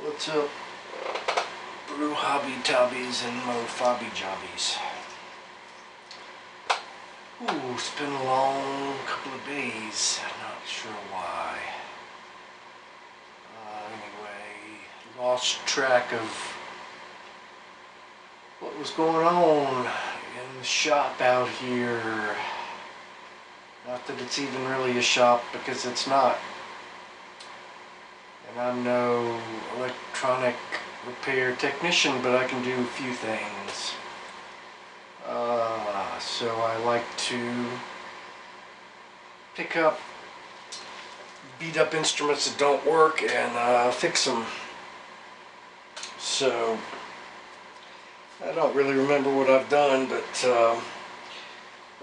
What's up, brew hobby tobbies and mo fobby jobbies? Ooh, it's been a long couple of days. I'm not sure why. Anyway, lost track of what was going on in the shop out here. Not that it's even really a shop, because it's not. And I'm no electronic repair technician, but I can do a few things. So I like to pick up beat up instruments that don't work and fix them. So I don't really remember what I've done, but the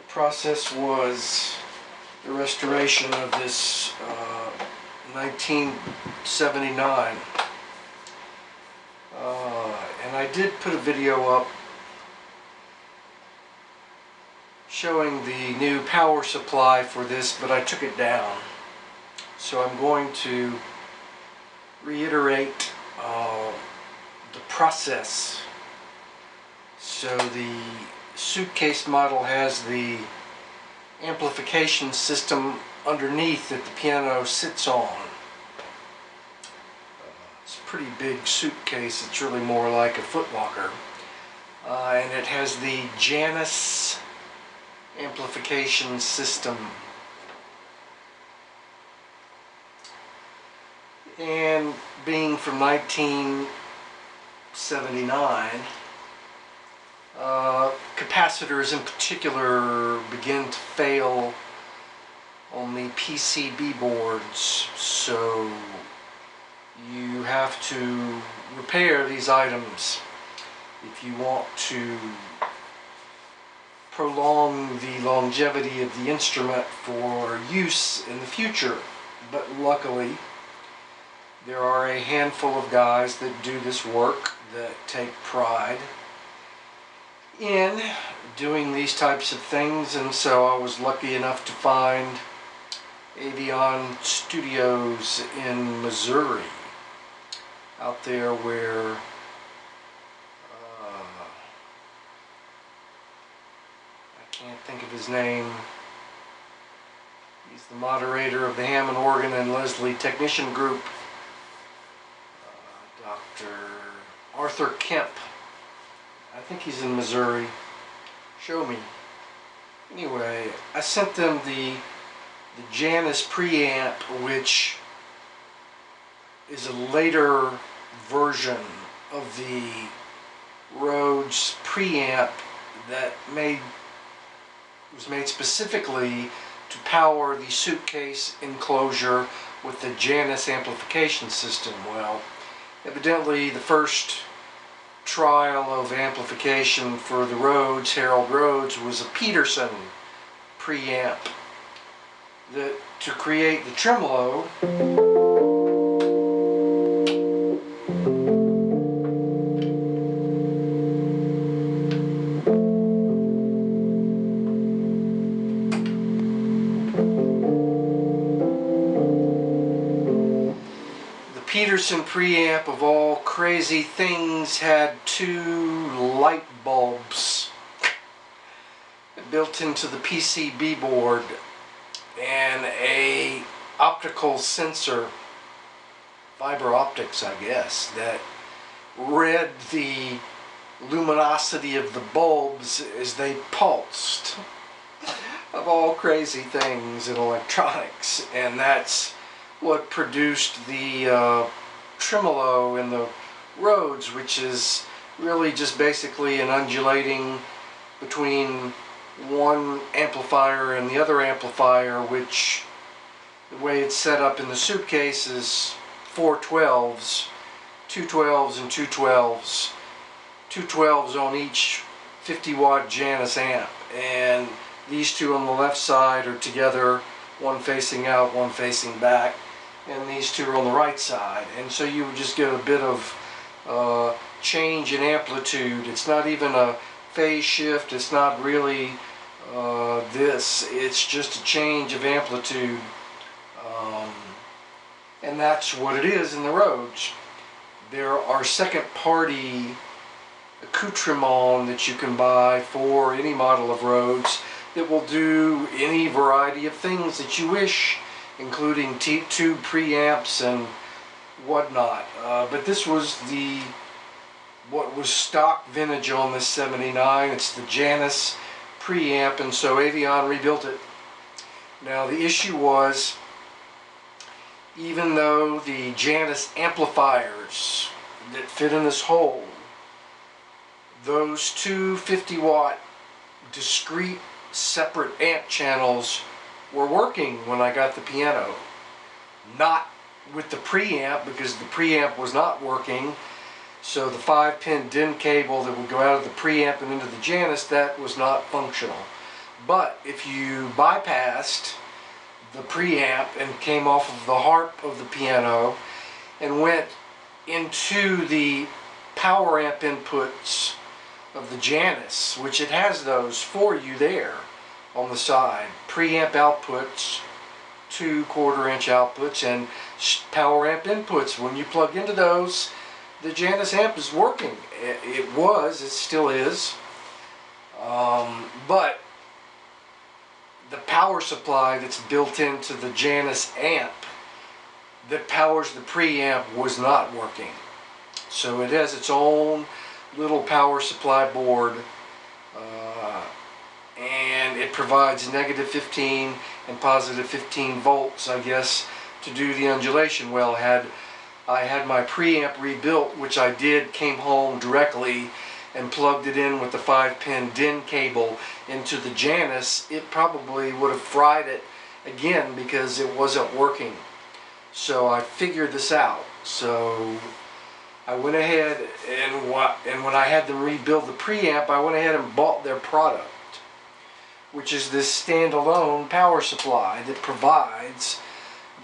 process was the restoration of this 1979. And I did put a video up showing the new power supply for this, but I took it down. So I'm going to reiterate the process. So the suitcase model has the amplification system underneath that the piano sits on. It's a pretty big suitcase. It's really more like a footlocker. And it has the Janus amplification system. And being from 1979, capacitors in particular begin to fail on the PCB boards, so you have to repair these items if you want to prolong the longevity of the instrument for use in the future. But luckily, there are a handful of guys that do this work that take pride in doing these types of things, and so I was lucky enough to find Avion Studios in Missouri, out there where I can't think of his name. He's the moderator of the Hammond Organ and Leslie Technician Group, Dr. Arthur Kemp. I think he's in Missouri. Show me. Anyway, I sent them the Janus preamp, which is a later version of the Rhodes preamp that was made specifically to power the suitcase enclosure with the Janus amplification system. Well, evidently the first trial of amplification for the Rhodes, Harold Rhodes, was a Peterson preamp that to create the tremolo Peterson preamp, of all crazy things, had two light bulbs built into the PCB board and a optical sensor, fiber optics I guess, that read the luminosity of the bulbs as they pulsed. Of all crazy things in electronics, and that's what produced the tremolo in the Rhodes, which is really just basically an undulating between one amplifier and the other amplifier, which the way it's set up in the suitcase is 4 12s, 2 12s and 2 12s, 2 12s on each 50-watt Janus amp, and these two on the left side are together, one facing out, one facing back, and these two are on the right side. And so you would just get a bit of change in amplitude. It's not even a phase shift, it's not really it's just a change of amplitude. And that's what it is in the Rhodes. There are second-party accoutrements that you can buy for any model of Rhodes that will do any variety of things that you wish, including tube preamps and whatnot. But this was what was stock vintage on this 79. It's the Janus preamp, and so Avion rebuilt it. Now the issue was, even though the Janus amplifiers that fit in this hole, those two 50-watt discrete separate amp channels were working when I got the piano. Not with the preamp, because the preamp was not working. So the 5-pin DIN cable that would go out of the preamp and into the Janus, that was not functional. But if you bypassed the preamp and came off of the harp of the piano and went into the power amp inputs of the Janus, which it has those for you there on the side, preamp outputs, 2 1/4-inch outputs, and power amp inputs. When you plug into those, the Janus amp is working. It still is, but the power supply that's built into the Janus amp that powers the preamp was not working. So it has its own little power supply board, and it provides negative 15 and positive 15 volts, I guess, to do the undulation. Well, I had my preamp rebuilt, which I did, came home directly and plugged it in with the 5-pin DIN cable into the Janus, it probably would have fried it again because it wasn't working. So I figured this out. So I went ahead and when I had them rebuild the preamp, I went ahead and bought their product, which is this standalone power supply that provides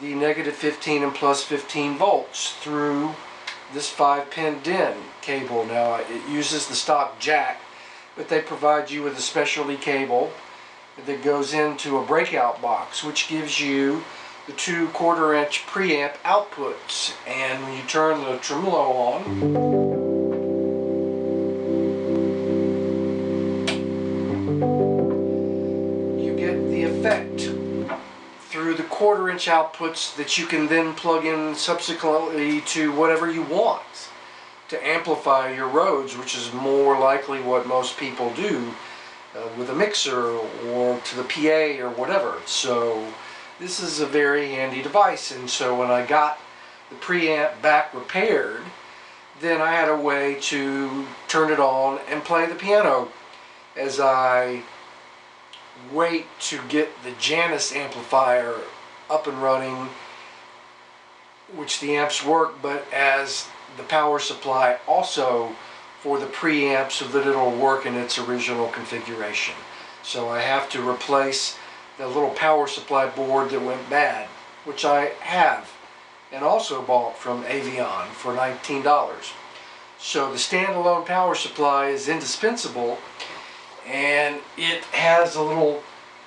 the negative 15 and plus 15 volts through this 5-pin DIN cable. Now it uses the stock jack, but they provide you with a specialty cable that goes into a breakout box, which gives you the 2 1/4-inch preamp outputs. And when you turn the tremolo on, you get the effect through the 1/4-inch outputs that you can then plug in subsequently to whatever you want to amplify your Rhodes, which is more likely what most people do with a mixer or to the PA or whatever. So this is a very handy device. And so when I got the preamp back repaired, then I had a way to turn it on and play the piano as I wait to get the Janus amplifier up and running, which the amps work, but as the power supply also for the preamp so that it'll work in its original configuration. So I have to replace the little power supply board that went bad, which I have and also bought from Avion for $19. So the standalone power supply is indispensable, and it has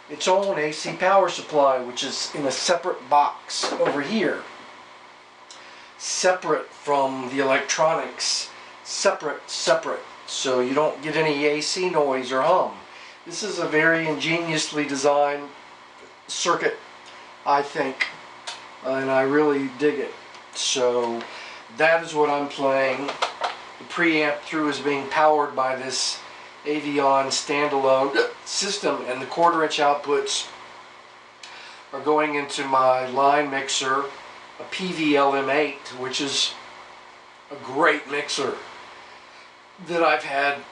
its own AC power supply, which is in a separate box over here, separate from the electronics, separate, so you don't get any AC noise or hum. This is a very ingeniously designed circuit, I think, and I really dig it. So that is what I'm playing. The preamp through is being powered by this Avion standalone system, and the 1/4-inch outputs are going into my line mixer, a PVLM8, which is a great mixer that I've had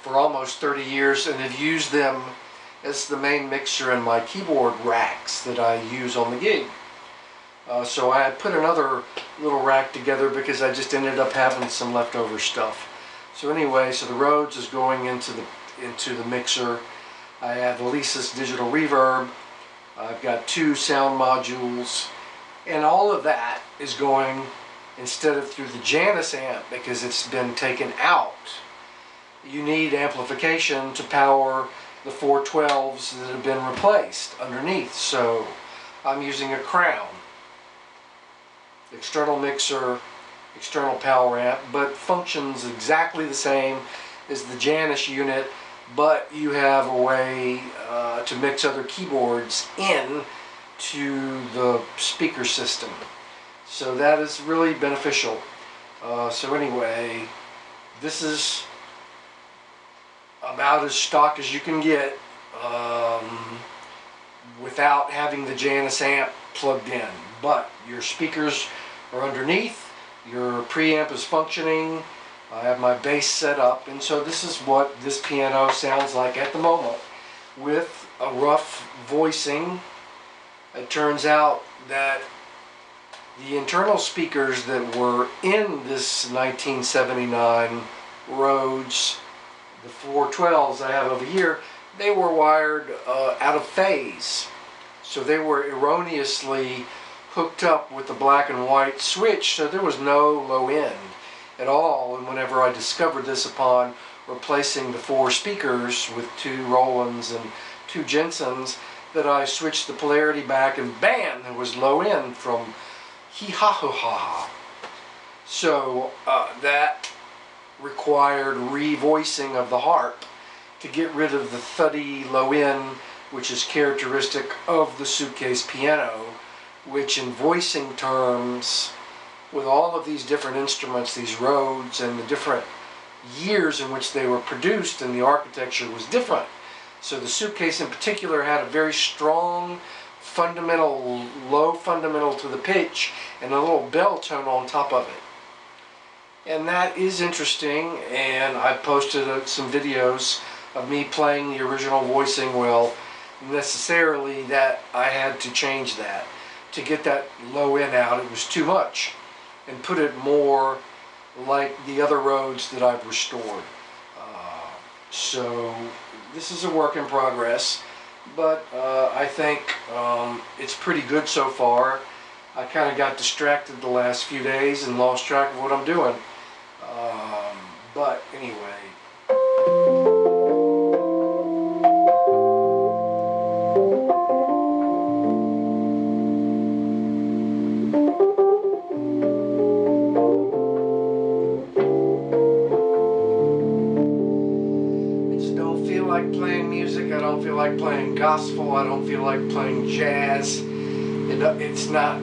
for almost 30 years and have used them as the main mixer in my keyboard racks that I use on the gig. So I had put another little rack together because I just ended up having some leftover stuff. So anyway, so the Rhodes is going into the mixer. I have Alesis digital reverb. I've got 2 sound modules, and all of that is going, instead of through the Janus amp because it's been taken out. You need amplification to power the 412s that have been replaced underneath. So I'm using a Crown. External mixer, external power amp, but functions exactly the same as the Janus unit, but you have a way to mix other keyboards in to the speaker system. So that is really beneficial. So anyway, this is about as stock as you can get without having the Janus amp plugged in. But your speakers are underneath, your preamp is functioning, I have my bass set up, and so this is what this piano sounds like at the moment with a rough voicing. It turns out that the internal speakers that were in this 1979 Rhodes, the 412s I have over here, they were wired out of phase. So they were erroneously hooked up with the black and white switch, so there was no low end at all. And whenever I discovered this upon replacing the 4 speakers with 2 Rolands and 2 Jensens, that I switched the polarity back and bam, there was low end from hee-ha-ho-ha. So that required revoicing of the harp to get rid of the thuddy low end, which is characteristic of the Suitcase piano, which in voicing terms, with all of these different instruments, these Rhodes, and the different years in which they were produced, and the architecture was different. So the Suitcase in particular had a very strong fundamental, low fundamental to the pitch, and a little bell tone on top of it. And that is interesting, and I posted some videos of me playing the original voicing. Well, necessarily that I had to change that to get that low end out. It was too much, and put it more like the other Rhodes that I've restored. So this is a work in progress, but I think it's pretty good so far. I kind of got distracted the last few days and lost track of what I'm doing. But anyway. Like playing music, I don't feel like playing gospel, I don't feel like playing jazz. It's not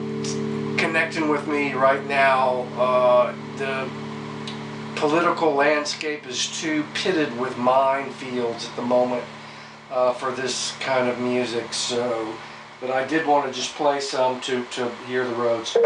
connecting with me right now. The political landscape is too pitted with minefields at the moment for this kind of music. So, but I did want to just play some to hear the Rhodes.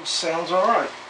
Sounds all right.